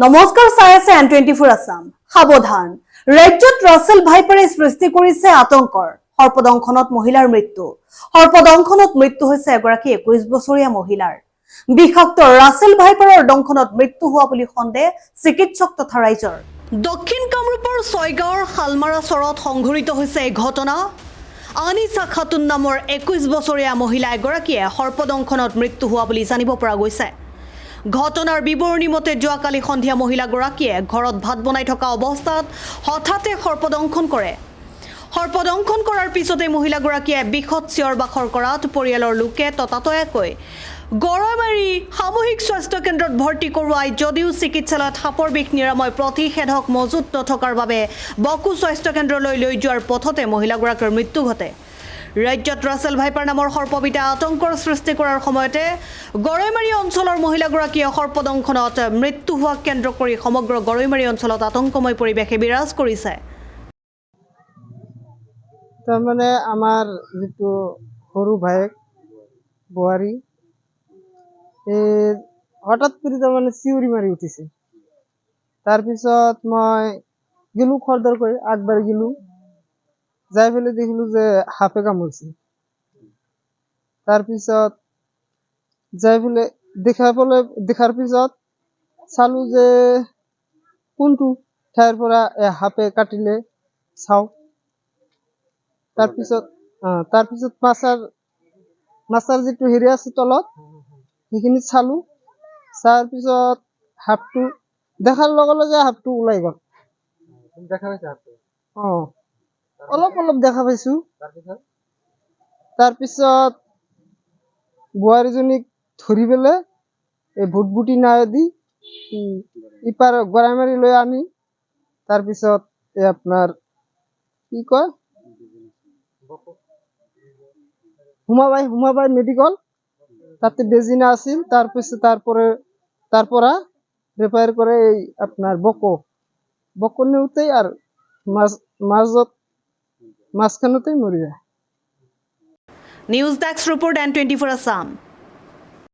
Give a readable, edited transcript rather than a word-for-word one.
নমস্কাৰ চাই আছে N24 আসাম সাৱধান ৰাজ্যত ৰাছেল ভাইপাৰে সৃষ্টি কৰিছে আতংকৰ সৰ্পদংশনত মহিলাৰ মৃত্যু হৈছে এগৰাকী 21 বছৰীয়া মহিলাৰ বিষাক্ত ৰাছেল ভাইপাৰৰ দংশনত মৃত্যু হোৱা বুলি সন্দেহ চিকিৎসক তথা ৰাইজৰ দক্ষিণ কামৰূপৰ ছয়গাঁৱৰ হালমাৰা চৰত সংঘটিত হৈছে এই ঘটনা আনিছা খাতুন নামৰ 21 বছৰীয়া মহিলা এগৰাকীয়ে সৰ্পদংশনত মৃত্যু হোৱা বুলি জানিব পৰা গৈছে ঘটনাৰ বিৱৰণী মতে যোৱাকালি সন্ধিয়া মহিলাগৰাকীয়ে ঘৰত ভাত বনাই থকা অৱস্থাত হঠাতে সৰ্পদংশন কৰাৰ পিছতে মহিলাগৰাকীয়ে বিখত চিঞৰ বাখৰ কৰাত পৰিয়ালৰ লোকে ততাতয়াকৈ গৰৈমাৰী সামূহিক স্বাস্থ্য কেন্দ্ৰত ভৰ্তি কৰোৱাই যদিও চিকিৎসালয়ত সাপৰ বিষ নিৰাময় প্ৰতিষেধক মজুত নথকাৰ বাবে বকু স্বাস্থ্য কেন্দ্ৰলৈ লৈ যোৱাৰ পথতে মহিলাগৰাকীৰ মৃত্যু ঘটে ৰাজ্যত ৰাছেল ভাইপাৰ নামৰ সৰ্পবিধে আতংকৰ সৃষ্টি কৰাৰ সময়তে গৰৈমাৰী অঞ্চলৰ মহিলাগৰাকীয়ে সৰ্পদংশনত মৃত্যু হোৱা কেন্দ্ৰ কৰি সমগ্ৰ গৰৈমাৰী অঞ্চলত আতংকময় পৰিৱেশে বিৰাজ কৰিছে তাৰমানে আমাৰ যিটো সৰু ভাইক বোৱাৰী হঠাৎ কৰি তাৰমানে চিঞৰি মাৰি উঠিছে তাৰপিছত মই গেলো খৰদৰ কৰি আগবাঢ়ি গেলো যাই পেলে দেখিলো যে সাপে কামুৰিছে তাৰপিছত যাই পেলে দেখাৰ পিছত চালো যে কোনটো ঠাইৰ পৰা সাপে কাটিলে চাও তাৰপিছত মাছাৰ যিটো হেৰি আছে তলত সেইখিনি চালো চাৰ পিছত সাপটো দেখাৰ লগে লগে সাপটো ওলাই গল দেখা পাইছে সাপটো অলপ দেখা পাইছো তাৰপিছত বোৱাৰীজনীক ধৰি পেলে এই ভুটভুটি নাও দি ইপাৰ গৰাইমাৰী লৈ আনি তাৰপিছত আপোনাৰ কি কয় হুমাবাই মেডিকেল তাতে বেজিনা আছিল তাৰপিছত তাৰ পৰা ৰেফাৰ কৰে এই আপনাৰ বকো নেউতেই আৰ মাঝখানেতেই মৰে যায় news desk report N24 Assam